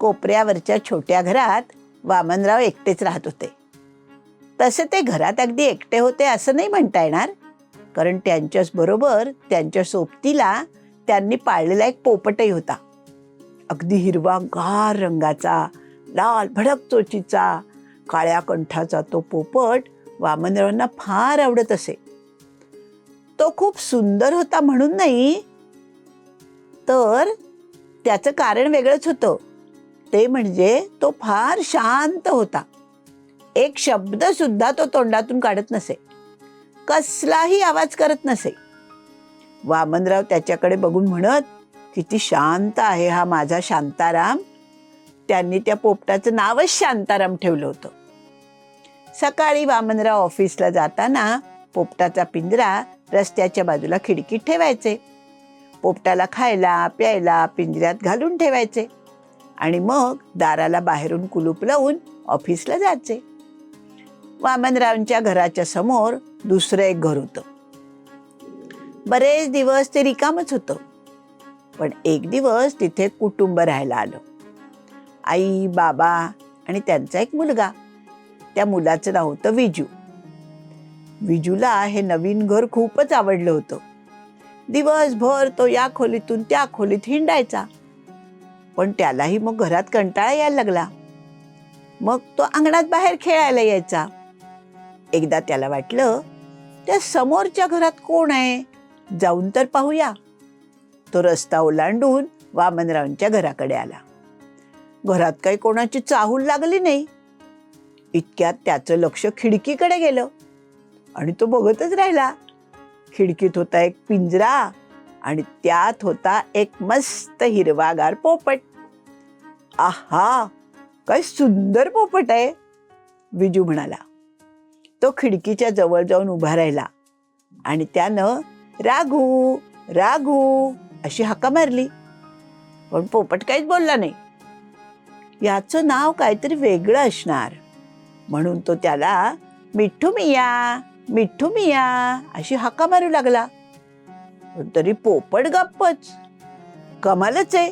कोपऱ्यावरच्या छोट्या घरात वामनराव एकटेच राहत होते. तसे ते घरात अगदी एकटे होते असं नाही म्हणता येणार, कारण त्यांच्याच बरोबर त्यांच्या सोबतीला त्यांनी पाळलेला एक पोपटही होता. अगदी हिरवागार रंगाचा, लाल भडक चोचीचा, काळ्या कंठाचा तो पोपट वामनरावांना फार आवडत असे. तो खूप सुंदर होता म्हणून नाही, तर त्याचं कारण वेगळंच होतं. ते म्हणजे तो फार शांत होता. एक शब्द सुद्धा तो तोंडातून काढत नसे, कसलाही आवाज करत नसे. वामनराव त्याच्याकडे बघून म्हणत, किती शांत आहे हा माझा शांताराम. त्यांनी त्या पोपटाचं नावच शांताराम ठेवलं होतं. सकाळी वामनराव ऑफिसला जाताना पोपटाचा पिंजरा रस्त्याच्या बाजूला खिडकीत ठेवायचे. पोपटाला खायला प्यायला पिंजऱ्यात घालून ठेवायचे आणि मग दाराला बाहेरून कुलूप लावून ऑफिसला जायचे. वामनरावांच्या घराच्या समोर दुसरं एक घर होतं. बरेच दिवस ते रिकामच होतं. पण एक दिवस तिथे कुटुंब राहायला आलं. आई, बाबा आणि त्यांचा एक मुलगा. त्या मुलाचं नाव होतं विजू. विजूला हे नवीन घर खूपच आवडलं होतं. दिवसभर तो या खोलीतून त्या खोलीत हिंडायचा. पण त्यालाही मग घरात कंटाळा यायला लागला. मग तो अंगणात बाहेर खेळायला यायचा. एकदा त्याला वाटलं, त्या समोरच्या घरात कोण आहे, जाऊन तर पाहूया. तो रस्ता ओलांडून वामनरावांच्या घराकडे आला. घरात काही कोणाची चाहूल लागली नाही. इतक्यात त्याचं लक्ष खिडकीकडे गेलं आणि तो बघतच राहिला. खिडकीत होता एक पिंजरा आणि त्यात होता एक मस्त हिरवागार पोपट. आहा, काय सुंदर पोपट आहे, विजू म्हणाला. तो खिडकीच्या जवळ जाऊन उभा राहिला आणि त्यानं राघू राघू अशी हाका मारली. पण पोपट काहीच बोलला नाही. याचं नाव काहीतरी वेगळं असणार म्हणून तो त्याला मिठ्ठू मिया मिठ्ठू मिया अशी हाका मारू लागला. पण तरी पोपट गप्पच. कमालच आहे,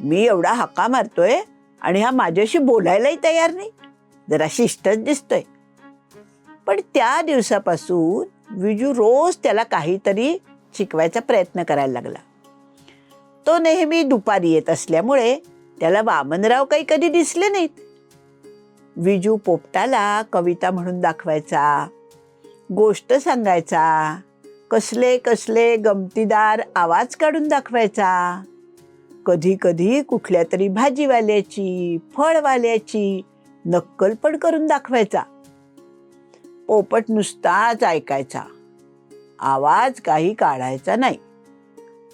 मी एवढा हाका मारतोय आणि हा माझ्याशी बोलायलाही तयार नाही. जरा शिस्तच दिसतोय. पण त्या दिवसापासून विजू रोज त्याला काहीतरी शिकवायचा प्रयत्न करायला लागला. तो नेहमी दुपारी येत असल्यामुळे त्याला वामनराव काही कधी दिसले नाहीत. विजू पोपटाला कविता म्हणून दाखवायचा, गोष्ट सांगायचा, कसले कसले गमतीदार आवाज काढून दाखवायचा. कधी कधी कुठल्या तरी भाजीवाल्याची, फळवाल्याची नक्कल पण करून दाखवायचा. पोपट नुसताच ऐकायचा, आवाज काही काढायचा नाही.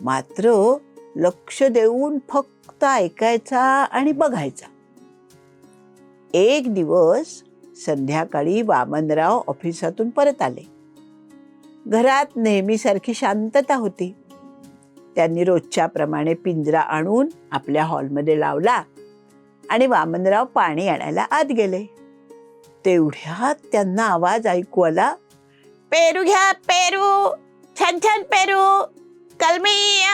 मात्र लक्ष देऊन फक्त ऐकायचा आणि बघायचा. एक दिवस संध्याकाळी वामनराव ऑफिसातून परत आले. घरात नेहमीसारखी शांतता होती. त्यांनी रोजच्या प्रमाणे पिंजरा आणून आपल्या हॉलमध्ये लावला आणि वामनराव पाणी आणायला आत गेले. तेवढ्यात त्यांना आवाज ऐकू आला, पेरू घ्या पेरू, छान छान पेरू, कलमी.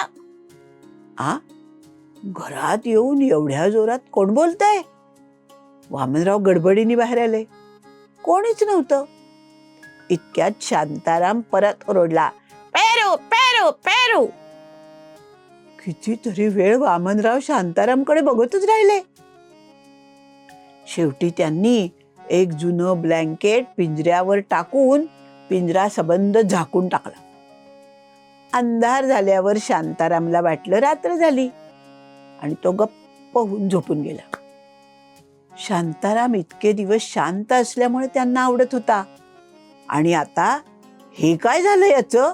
घरात येऊन एवढ्या जोरात कोण बोलतंय? वामनराव गडबडीने बाहेर आले. कोणीच नव्हतं. इतक्यात शांताराम परत ओरडला, पेरू पेरू पेरू. कितीतरी वेळ वामनराव शांतारामकडे बघतच राहिले. शेवटी त्यांनी एक जुनं ब्लँकेट पिंजऱ्यावर टाकून पिंजरा सबंध झाकून टाकला. अंधार झाल्यावर शांतारामला वाटलं रात्र झाली आणि तो गप्प होऊन झोपून गेला. शांताराम इतके दिवस शांत असल्यामुळे त्यांना आवडत होता. आणि आता हे काय झालं याचं?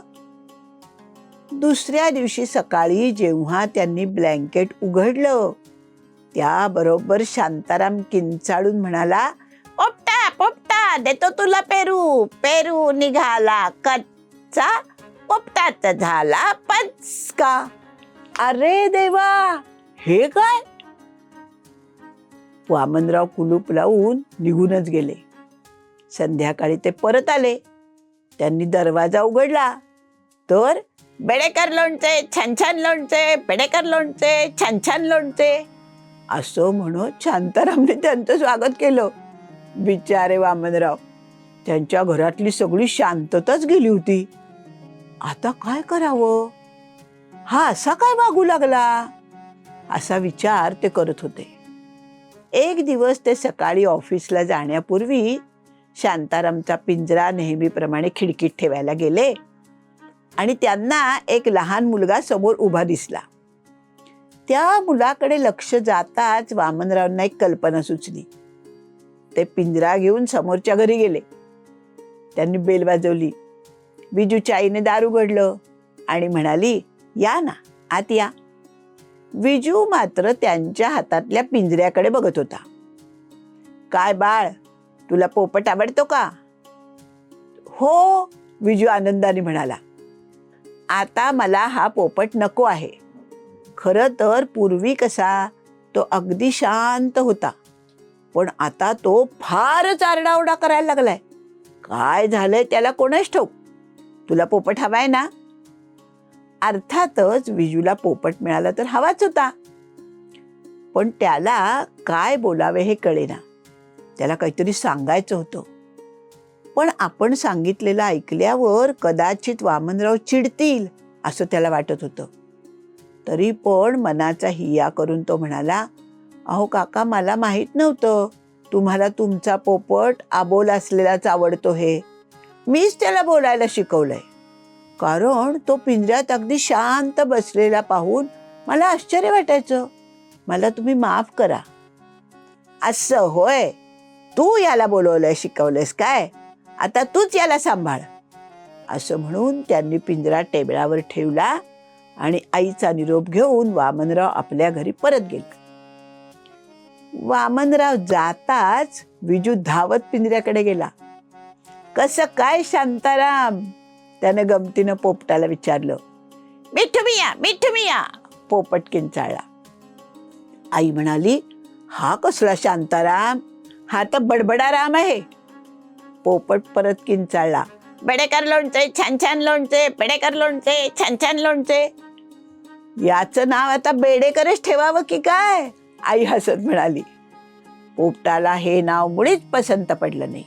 दुसऱ्या दिवशी सकाळी जेव्हा त्यांनी ब्लँकेट उघडलं, त्याबरोबर शांताराम किंचाळून म्हणाला, पोपटा पोपटा, देतो तुला पेरू. पेरू निघाला कच्चा, पोपटाचा झाला पचका. अरे देवा, हे काय? वामनराव कुलूप लावून निघूनच गेले. संध्याकाळी ते परत आले. त्यांनी दरवाजा उघडला तर बेडेकर लोणचे, छान छान लोणचे, बेडेकर लोणचे, छान छान लोणचे. असं म्हणत शांतारामने त्यांचं स्वागत केलं. बिचारे वामनराव, त्यांच्या घरातली सगळी शांतताच गेली होती. आता काय करावं, हा असा काय वागू लागला, असा विचार ते करत होते. एक दिवस ते सकाळी ऑफिसला जाण्यापूर्वी शांतारामचा पिंजरा नेहमीप्रमाणे खिडकीत ठेवायला गेले आणि त्यांना एक लहान मुलगा समोर उभा दिसला. त्या मुलाकडे लक्ष जाताच वामनरावांना एक कल्पना सुचली. ते पिंजरा घेऊन समोरच्या घरी गेले. त्यांनी बेल वाजवली. विजूच्या आईने दार उघडलं आणि म्हणाली, या ना, आत या. विजू मात्र त्यांच्या हातातल्या पिंजऱ्याकडे बघत होता. काय बाळ, तुला पोपट आवडतो का? हो, विजू आनंदाने म्हणाला. आता मला हा पोपट नको आहे. खरं तर पूर्वी कसा तो अगदी शांत होता, पण आता तो फारच आरडाओरडा करायला लागलाय. काय झालंय त्याला कोणास ठाऊक. तुला पोपट हवाय ना? अर्थातच विजूला पोपट मिळाला तर हवाच होता, पण त्याला काय बोलावे हे कळेना. त्याला काहीतरी सांगायचं होतं, पण आपण सांगितलेलं ऐकल्यावर कदाचित वामनराव चिडतील असं त्याला वाटत होतं. तरी पण मनाचा हिया करून तो म्हणाला, अहो काका, मला माहीत नव्हतं तुम्हाला तुमचा पोपट अबोल असलेलाच आवडतो हे. मीच त्याला बोलायला शिकवलंय. कारण तो पिंजऱ्यात अगदी शांत बसलेला पाहून मला आश्चर्य वाटायचं. मला तुम्ही माफ करा. असं होय, तू याला बोलवलंय, शिकवलंयस काय? आता तूच याला सांभाळ. असं म्हणून त्यांनी पिंजरा टेबलावर ठेवला आणि आईचा निरोप घेऊन वामनराव आपल्या घरी परत गेले. वामनराव जाताच विजू धावत पिंजऱ्याकडे गेला. कसं काय शांताराम, त्यानं गमतीनं पोपटाला विचारलं. मिठू मिया, मिठू मिया, पोपट किंचाळला. आई म्हणाली, हा कसला शांताराम, हा तर बडबडा राम आहे. पोपट परत किंचाळला. बेडेकर लोणचे, छान छान लोणचे, बेडेकर लोणचे, छान छान लोणचे. याचं नाव आता बेडेकरच ठेवावं की काय, आई हसत म्हणाली. पोपटाला हे नाव मुळीच पसंत पडलं नाही.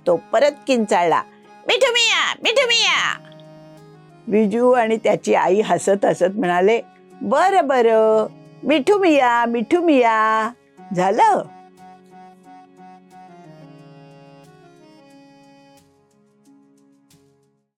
तो परत किंचाळला. मिठू मिया, मिठू मिया. विजू आणि त्याची आई हसत हसत म्हणाले, बरं बरं, मिठू मिया, मिठू मिया. झालं.